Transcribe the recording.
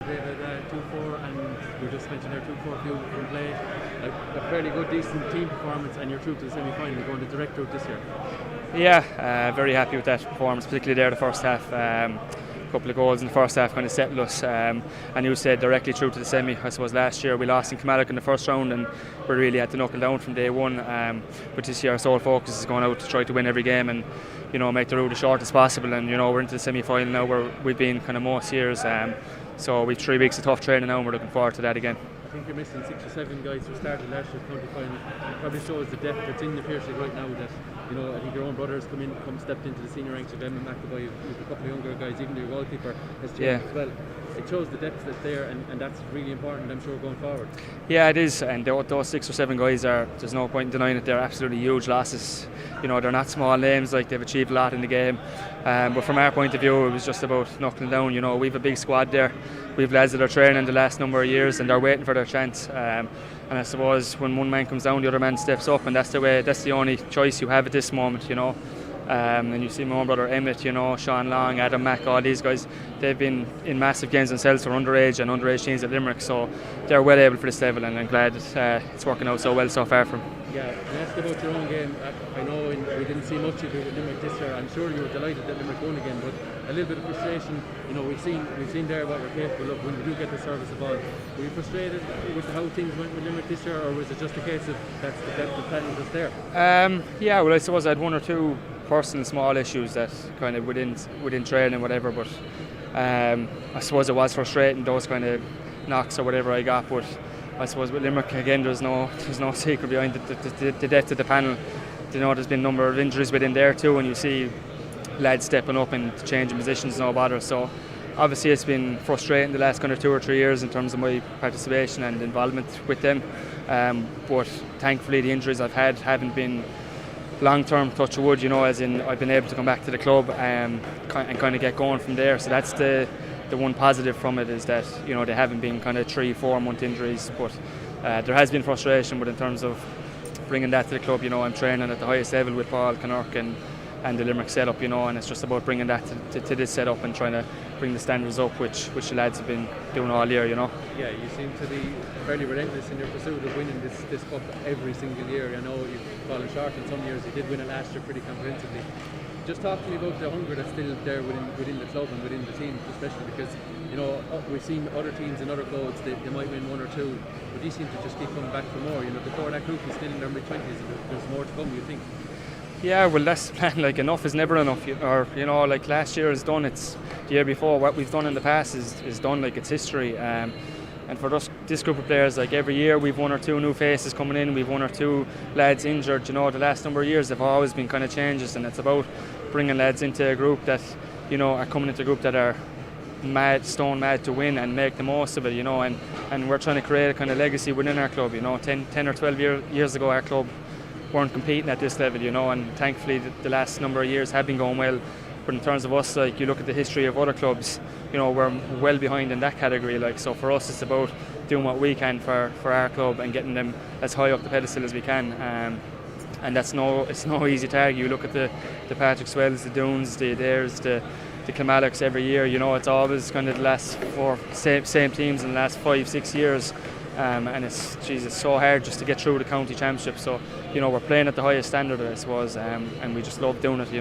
David, 2-4, and you just mentioned there 2-4 few from play. A fairly good, decent team performance, and you're through to the semi-final, going the direct route this year. Yeah, very happy with that performance, particularly there the first half. Couple of goals in the first half kind of settled us, and you said directly through to the semi. I suppose last year we lost in Kilmallock in the first round, and we really had to knuckle down from day one. But this year our sole focus is going out to try to win every game and make the route as short as possible. And we're into the semi-final now, where we've been kind of most years. So we've 3 weeks of tough training now, and we're looking forward to that again. I think you're missing 6 or 7 guys who started last year's county final. It probably shows the depth that's in the Piarsaigh right now. That I think your own brothers stepped into the senior ranks of Emma McAvoy. You've a couple of younger guys, even your goalkeeper has changed as well. It shows the depth that's there, and that's really important, I'm sure, going forward. Yeah, it is, and those 6 or 7 guys there's no point in denying it, they're absolutely huge losses. They're not small names, like they've achieved a lot in the game. But from our point of view, it was just about knuckling down. We've a big squad there. We've lads that are training the last number of years, and they're waiting for their chance. And I suppose when one man comes down, the other man steps up, and that's the only choice you have at this moment. And you see my own brother Emmett, Sean Long, Adam Mack, all these guys, they've been in massive games themselves for underage and underage teams at Limerick, so they're well able for this level, and I'm glad it's working out so well so far for them. Yeah, and ask about your own game. I know we didn't see much of it with Limerick this year. I'm sure you were delighted that Limerick won again, but a little bit of frustration. We've seen there what we're capable of when we do get the service of ball. Were you frustrated with how things went with Limerick this year, or was it just a case of that's the depth of talent that's there? Yeah, well, I suppose I had 1 or 2 personal small issues that kind of within training and whatever, but I suppose it was frustrating, those kind of knocks or whatever I got. But I suppose with Limerick again, there's no secret behind the depth of the panel. There's been a number of injuries within there too, and you see lads stepping up and changing positions, no bother. So obviously it's been frustrating the last kind of 2 or 3 years in terms of my participation and involvement with them. But thankfully the injuries I've had haven't been long-term, touch of wood, as in I've been able to come back to the club and kind of get going from there. So that's the one positive from it, is that they haven't been kind of 3-4 month injuries, but there has been frustration. But in terms of bringing that to the club, I'm training at the highest level with Paul Connacht and the Limerick setup, and it's just about bringing that to this setup and trying to bring the standards up, which the lads have been doing all year. Yeah, you seem to be fairly relentless in your pursuit of winning this cup every single year. I know you've fallen short in some years. You did win it last year pretty comprehensively. Just talk to me about the hunger that's still there within the club and within the team, especially because we've seen other teams in other codes, they might win 1 or 2, but these seem to just keep coming back for more. The core of that group is still in their mid-20s, and there's more to come, you think? Yeah, well, that's the plan. Like, enough is never enough. Like last year is done. It's the year before. What we've done in the past is done. Like, it's history. And for this group of players, like every year we've 1 or 2 new faces coming in. We've 1 or 2 lads injured. The last number of years they've always been kind of changes, and it's about bringing lads into a group that are coming into a group that are stone mad to win and make the most of it. And we're trying to create a kind of legacy within our club. 10 or 12 years ago, our club weren't competing at this level, and thankfully the last number of years have been going well. But in terms of us, like, you look at the history of other clubs, we're well behind in that category. Like, so for us, it's about doing what we can for our club and getting them as high up the pedestal as we can. And it's no easy target. You look at the Patrick Swells, the Doones, the Adaires, the Kilmallocks every year. It's always kind of the last same teams in the last 5-6 years. And it's so hard just to get through the county championship. So we're playing at the highest standard, I suppose, and we just love doing it.